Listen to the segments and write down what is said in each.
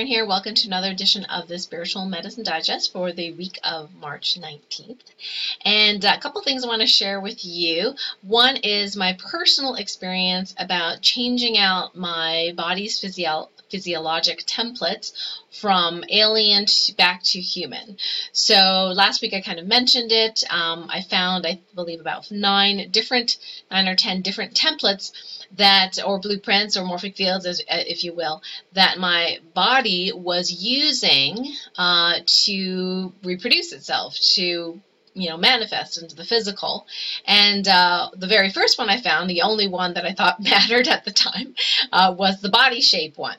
here. Welcome to another edition of the Spiritual Medicine Digest for the week of March 19th. And a couple things I want to share with you. One is my personal experience about changing out my body's physiologic templates from alien back to human. So last week I kind of mentioned it. I found, I believe, about 9 or 10 different templates that, or blueprints or morphic fields, if you will, that my body was using to reproduce itself, to manifest into the physical. And the very first one I found, the only one that I thought mattered at the time, was the body shape one.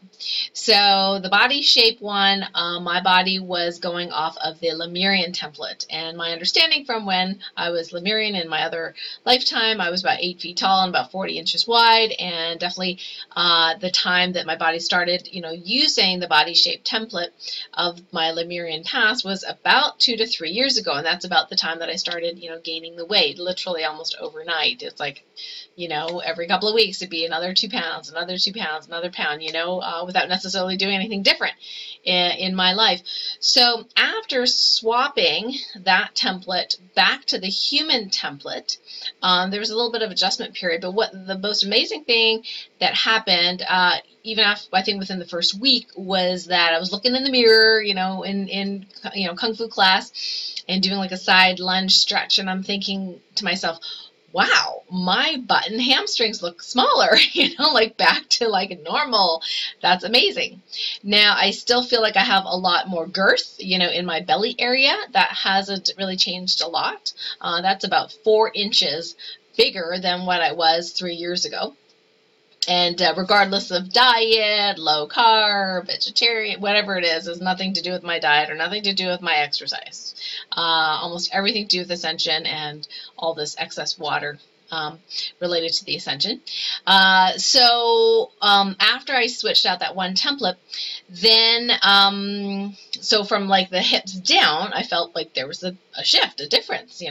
So the body shape one, my body was going off of the Lemurian template. And my understanding from when I was Lemurian in my other lifetime, I was about 8 feet tall and about 40 inches wide. And definitely the time that my body started, using the body shape template of my Lemurian past was about 2 to 3 years ago. And that's about the time that I started, gaining the weight, literally almost overnight. It's like, every couple of weeks it'd be another 2 pounds, another 2 pounds, another pound, without necessarily doing anything different in my life. So after swapping that template back to the human template, there was a little bit of adjustment period. But what the most amazing thing that happened, even after, I think within the first week, was that I was looking in the mirror, in Kung Fu class, and doing like a side lunge stretch, and I'm thinking to myself, wow, my butt and hamstrings look smaller, like back to like normal. That's amazing. Now, I still feel like I have a lot more girth, in my belly area. That hasn't really changed a lot. That's about 4 inches bigger than what I was 3 years ago. And regardless of diet, low carb, vegetarian, whatever it is, has nothing to do with my diet or nothing to do with my exercise. Almost everything to do with Ascension and all this excess water related to the Ascension. So after I switched out that one template, then so from like the hips down, I felt like there was a shift, a difference,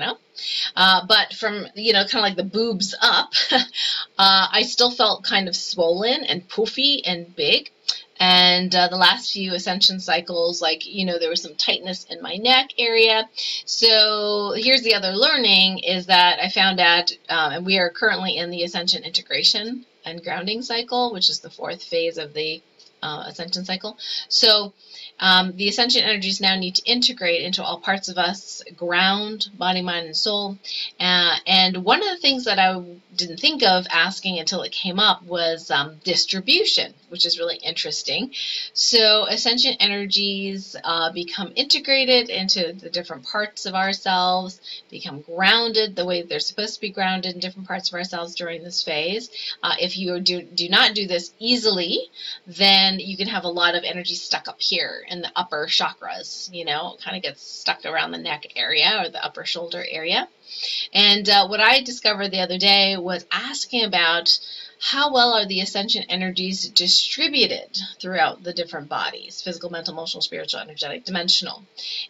but from, kind of like the boobs up, I still felt kind of swollen and poofy and big. And the last few Ascension cycles, there was some tightness in my neck area. So here's the other learning, is that I found out, and we are currently in the Ascension integration and grounding cycle, which is the 4th phase of the Ascension cycle. So the Ascension energies now need to integrate into all parts of us, ground, body, mind, and soul. And one of the things that I didn't think of asking until it came up was distribution, which is really interesting. So Ascension energies become integrated into the different parts of ourselves, become grounded the way they're supposed to be grounded in different parts of ourselves during this phase. If you do not do this easily, then you can have a lot of energy stuck up here in the upper chakras, kind of gets stuck around the neck area or the upper shoulder area. And what I discovered the other day was asking about how well are the Ascension energies distributed throughout the different bodies, physical, mental, emotional, spiritual, energetic, dimensional.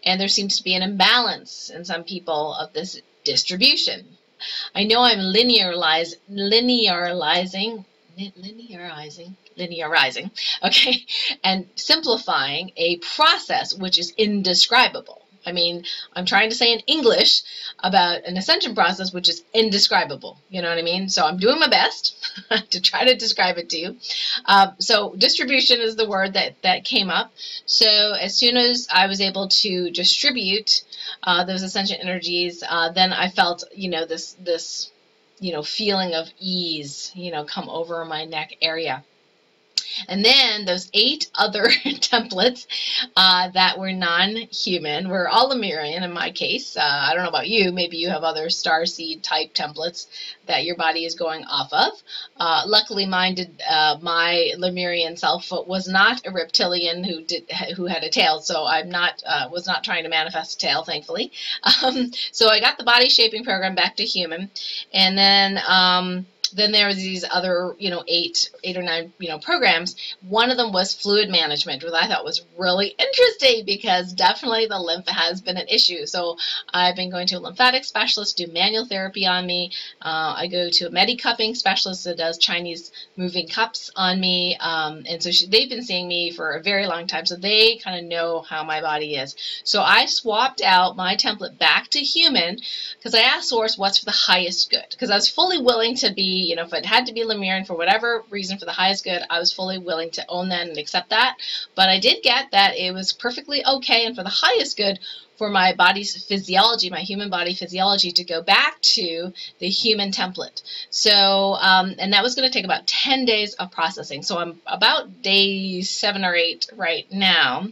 And there seems to be an imbalance in some people of this distribution. I know I'm linearizing, okay, and simplifying a process which is indescribable. I mean, I'm trying to say in English about an Ascension process which is indescribable. You know what I mean? So I'm doing my best to try to describe it to you. So distribution is the word that came up. So as soon as I was able to distribute those Ascension energies, then I felt, this feeling of ease, come over my neck area. And then those 8 other templates that were non-human were all Lemurian in my case. I don't know about you. Maybe you have other starseed type templates that your body is going off of. Luckily, my Lemurian self was not a reptilian who had a tail, so I'm not was not trying to manifest a tail, thankfully. So I got the body shaping program back to human, and then then there was these other, eight or nine, programs. One of them was fluid management, which I thought was really interesting because definitely the lymph has been an issue. So I've been going to a lymphatic specialist to do manual therapy on me. I go to a medi-cupping specialist that does Chinese moving cups on me. And so they've been seeing me for a very long time, so they kind of know how my body is. So I swapped out my template back to human because I asked Source what's for the highest good, because I was fully willing to be, if it had to be Lemurian for whatever reason for the highest good, I was fully willing to own that and accept that. But I did get that it was perfectly okay and for the highest good for my body's physiology, my human body physiology, to go back to the human template. So, and that was going to take about 10 days of processing. So I'm about day 7 or 8 right now.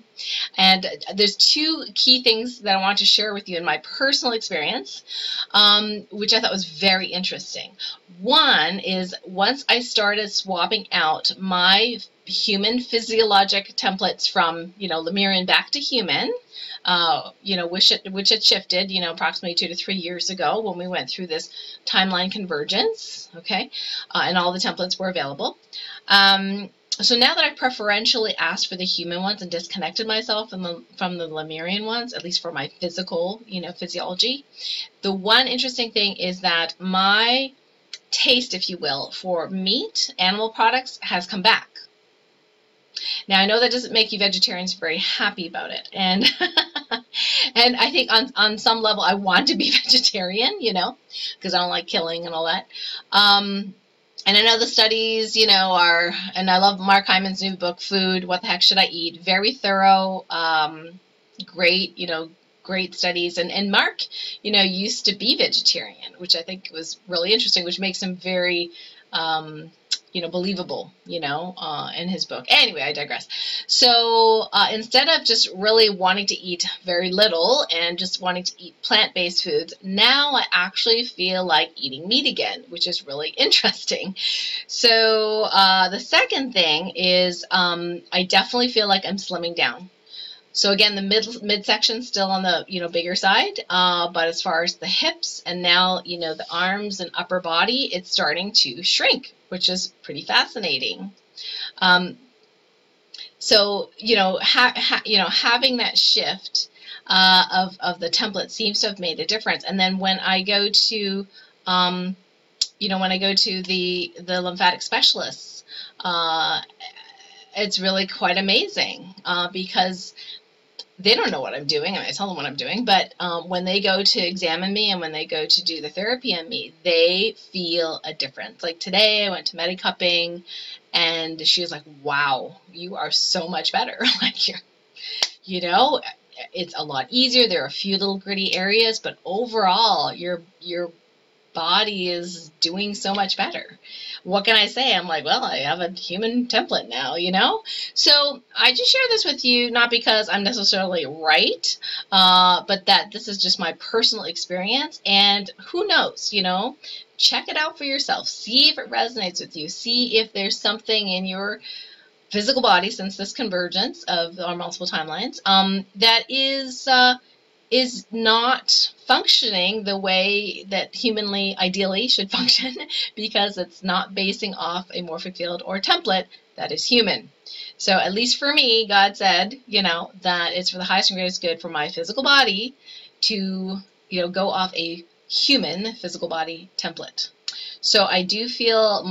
And there's two key things that I want to share with you in my personal experience, which I thought was very interesting. One is once I started swapping out my human physiologic templates from, Lemurian back to human, which had shifted, approximately 2 to 3 years ago when we went through this timeline convergence, okay, and all the templates were available. So now that I preferentially asked for the human ones and disconnected myself from the Lemurian ones, at least for my physical, physiology, the one interesting thing is that my taste, if you will, for meat, animal products has come back. Now, I know that doesn't make you vegetarians very happy about it, and and I think on some level I want to be vegetarian, because I don't like killing and all that. And I know the studies, are, and I love Mark Hyman's new book, Food, What the Heck Should I Eat? Very thorough, great, great studies. And Mark, used to be vegetarian, which I think was really interesting, which makes him very, believable, in his book. Anyway, I digress. So instead of just really wanting to eat very little and just wanting to eat plant-based foods, now I actually feel like eating meat again, which is really interesting. So the second thing is I definitely feel like I'm slimming down. So again, the midsection still on the bigger side, but as far as the hips and now the arms and upper body, it's starting to shrink, which is pretty fascinating. So having that shift of the template seems to have made a difference. And then when I go to the lymphatic specialists, it's really quite amazing because they don't know what I'm doing, and I tell them what I'm doing, but when they go to examine me and when they go to do the therapy on me, they feel a difference. Like today, I went to medi-cupping, and she was like, wow, you are so much better. Like, it's a lot easier. There are a few little gritty areas, but overall, your body is doing so much better. What can I say? I'm like, well, I have a human template now, So I just share this with you, not because I'm necessarily right, but that this is just my personal experience. And who knows, check it out for yourself. See if it resonates with you. See if there's something in your physical body, since this convergence of our multiple timelines, that is not functioning the way that humanly, ideally, should function because it's not basing off a morphic field or template that is human. So at least for me, God said, that it's for the highest and greatest good for my physical body to, go off a human physical body template. So I do feel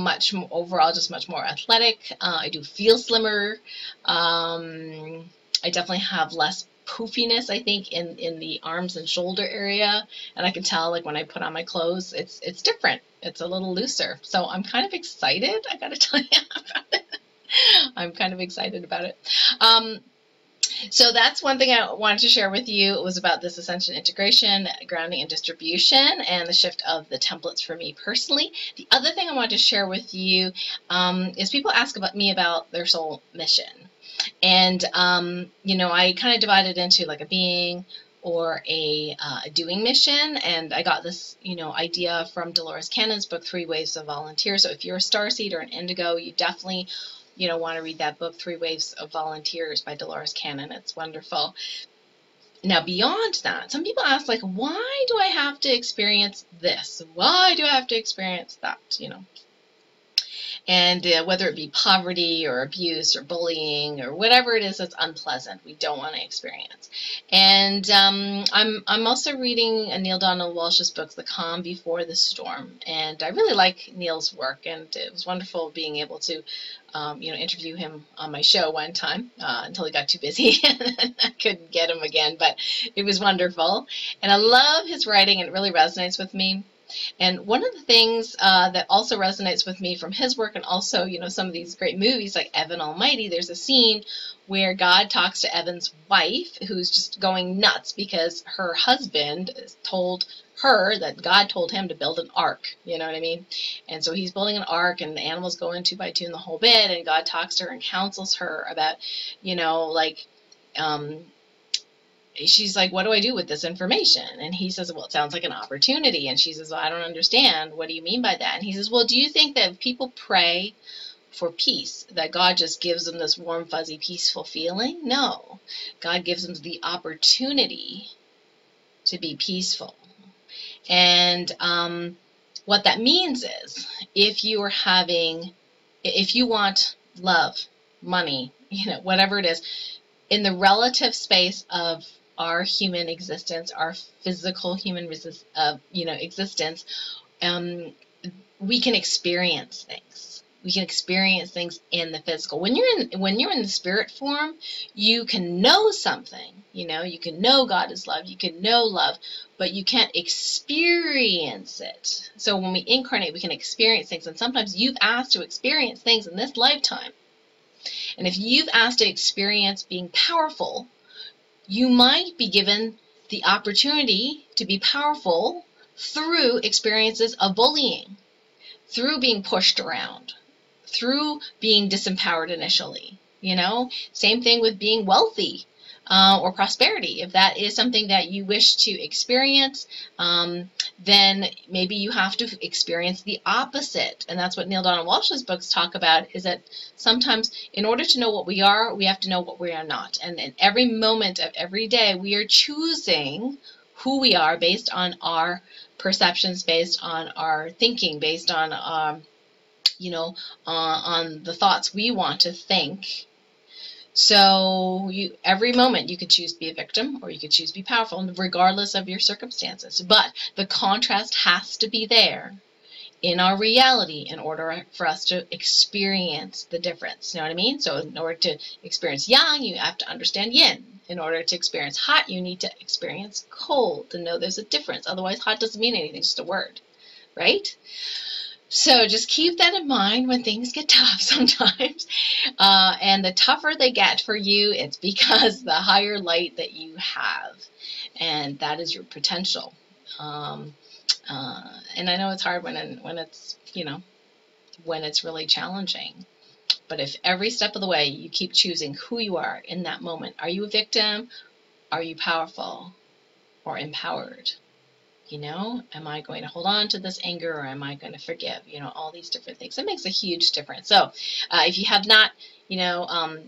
overall just much more athletic. I do feel slimmer. I definitely have less poofiness, I think, in the arms and shoulder area, and I can tell, like, when I put on my clothes, it's different. It's a little looser. So I'm kind of excited, I gotta tell you about it. I'm kind of excited about it. So that's one thing I wanted to share with you. It was about this Ascension integration, grounding, and distribution, and the shift of the templates for me personally. The other thing I wanted to share with you is people ask me about their soul mission. And, I kind of divided into like a being or a doing mission. And I got this, idea from Dolores Cannon's book, 3 Waves of Volunteer. So if you're a starseed or an indigo, you definitely, want to read that book, 3 Waves of Volunteers by Dolores Cannon. It's wonderful. Now, beyond that, some people ask, like, why do I have to experience this? Why do I have to experience that? And whether it be poverty or abuse or bullying or whatever it is that's unpleasant, we don't want to experience. And I'm also reading Neale Donald Walsch's book, The Calm Before the Storm. And I really like Neil's work, and it was wonderful being able to interview him on my show one time until he got too busy and I couldn't get him again, but it was wonderful. And I love his writing, and it really resonates with me. And one of the things that also resonates with me from his work, and also, some of these great movies like Evan Almighty, there's a scene where God talks to Evan's wife, who's just going nuts because her husband told her that God told him to build an ark, you know what I mean? And so he's building an ark, and the animals go in 2 by 2 in the whole bit, and God talks to her and counsels her about, she's like, what do I do with this information? And he says, well, it sounds like an opportunity. And she says, well, I don't understand. What do you mean by that? And he says, well, do you think that if people pray for peace, that God just gives them this warm, fuzzy, peaceful feeling? No. God gives them the opportunity to be peaceful. And what that means is, if you want love, money, whatever it is, in the relative space of our human existence, our physical human existence, we can experience things. We can experience things in the physical. When you're in the spirit form, you can know something. You can know God is love. You can know love, but you can't experience it. So when we incarnate, we can experience things. And sometimes you've asked to experience things in this lifetime. And if you've asked to experience being powerful, you might be given the opportunity to be powerful through experiences of bullying, through being pushed around, through being disempowered initially. Same thing with being wealthy or prosperity. If that is something that you wish to experience, then maybe you have to experience the opposite. And that's what Neale Donald Walsch's books talk about, is that sometimes in order to know what we are, we have to know what we are not. And in every moment of every day, we are choosing who we are based on our perceptions, based on our thinking, based on, on the thoughts we want to think. So every moment you could choose to be a victim, or you could choose to be powerful, regardless of your circumstances. But the contrast has to be there in our reality in order for us to experience the difference. You know what I mean? So in order to experience yang, you have to understand yin. In order to experience hot, you need to experience cold to know there's a difference. Otherwise, hot doesn't mean anything, it's just a word, right? So just keep that in mind when things get tough sometimes. And the tougher they get for you, it's because the higher light that you have. And that is your potential. And I know it's hard when it's really challenging. But if every step of the way you keep choosing who you are in that moment, are you a victim? Are you powerful or empowered? Am I going to hold on to this anger, or am I going to forgive? All these different things. It makes a huge difference. So if you have not,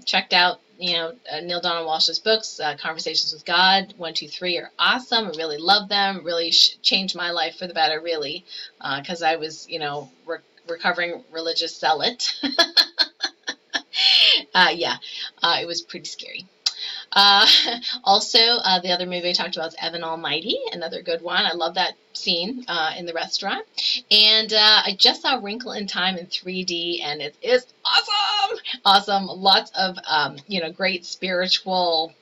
checked out, Neale Donald Walsch's books, Conversations with God, 1, 2, 3 are awesome. I really love them. Really changed my life for the better, really, because I was, recovering religious zealot. It was pretty scary. Also, the other movie I talked about is Evan Almighty, another good one. I love that scene in the restaurant. And I just saw Wrinkle in Time in 3D, and it is awesome! Awesome. Lots of, great spiritual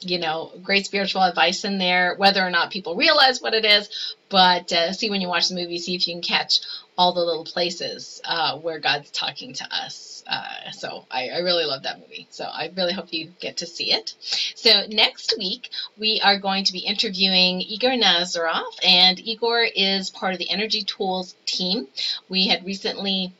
advice in there, whether or not people realize what it is. But see when you watch the movie, see if you can catch all the little places where God's talking to us. So I really love that movie. So I really hope you get to see it. So next week, we are going to be interviewing Igor Nazarov, and Igor is part of the Energy Tools team. We had recently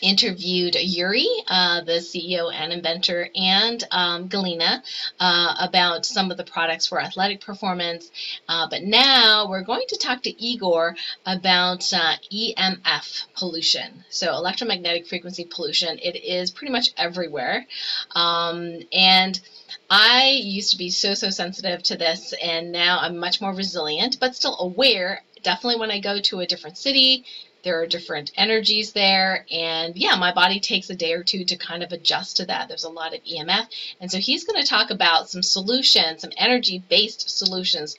interviewed Yuri, the CEO and inventor, and Galina about some of the products for athletic performance. But now we're going to talk to Igor about EMF pollution. So electromagnetic frequency pollution. It is pretty much everywhere. And I used to be so sensitive to this, and now I'm much more resilient, but still aware. Definitely when I go to a different city, There are different energies there, and yeah, my body takes a day or two to kind of adjust to that. There's a lot of EMF, and so he's going to talk about some solutions, some energy-based solutions,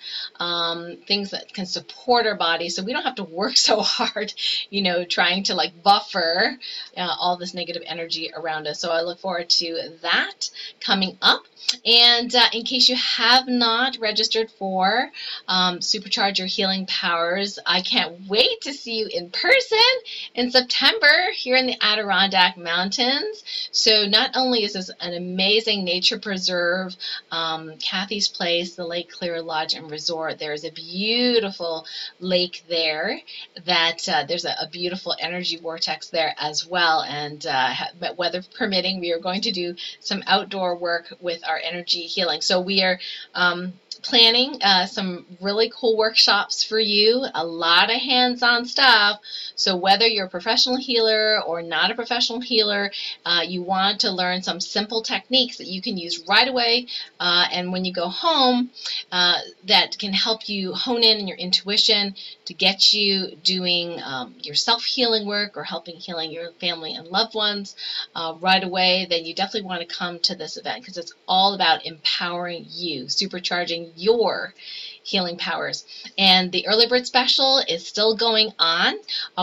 things that can support our body so we don't have to work so hard, you know, trying to like buffer all this negative energy around us. So I look forward to that coming up. And in case you have not registered for Supercharge Your Healing Powers, I can't wait to see you in person in September here in the Adirondack Mountains. So not only is this an amazing nature preserve, Kathy's Place, the Lake Clear Lodge and Resort, there's a beautiful lake there that there's a beautiful energy vortex there as well. And weather permitting, we are going to do some outdoor work with our energy healing. So we are planning some really cool workshops for you, a lot of hands-on stuff. So whether you're a professional healer or not a professional healer, you want to learn some simple techniques that you can use right away, and when you go home, that can help you hone in your intuition to get you doing your self-healing work or healing your family and loved ones right away. Then you definitely want to come to this event because it's all about empowering you, supercharging your healing powers. And the early bird special is still going on.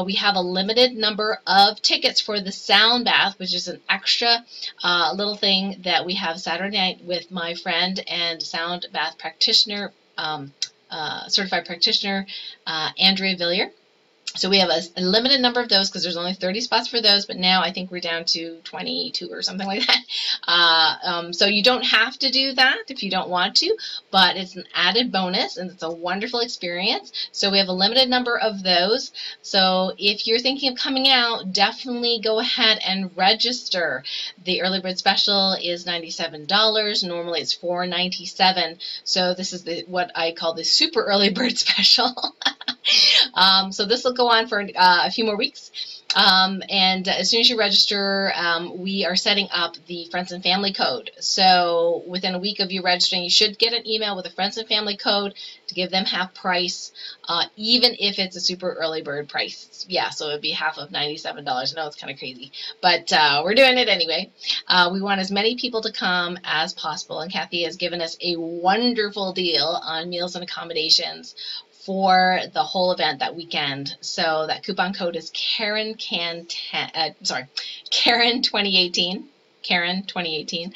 We have a limited number of tickets for the sound bath, which is an extra little thing that we have Saturday night with my friend and sound bath practitioner, certified practitioner, Andrea Villier. So we have a limited number of those because there's only 30 spots for those, but now I think we're down to 22 or something like that. So you don't have to do that if you don't want to, but it's an added bonus and it's a wonderful experience. So we have a limited number of those. So if you're thinking of coming out, definitely go ahead and register. The early bird special is $97. Normally it's $497. So this is what I call the super early bird special. So this will go on for a few more weeks. And as soon as you register, we are setting up the Friends and Family code. So within a week of you registering, you should get an email with a Friends and Family code to give them half price, even if it's a super early bird price. Yeah, so it would be half of $97. I know it's kind of crazy, but we're doing it anyway. We want as many people to come as possible, and Kathy has given us a wonderful deal on meals and accommodations for the whole event that weekend. So that coupon code is Karen 2018. Karen 2018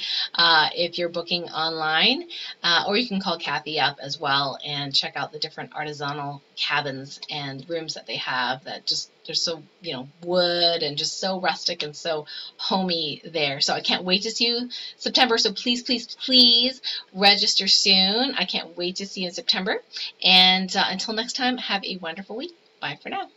if you're booking online, or you can call Kathy up as well and check out the different artisanal cabins and rooms that they have that just, they're so, you know, wood and just so rustic and so homey there. So I can't wait to see you September. So please, please, please register soon. I can't wait to see you in September. And until next time, have a wonderful week. Bye for now.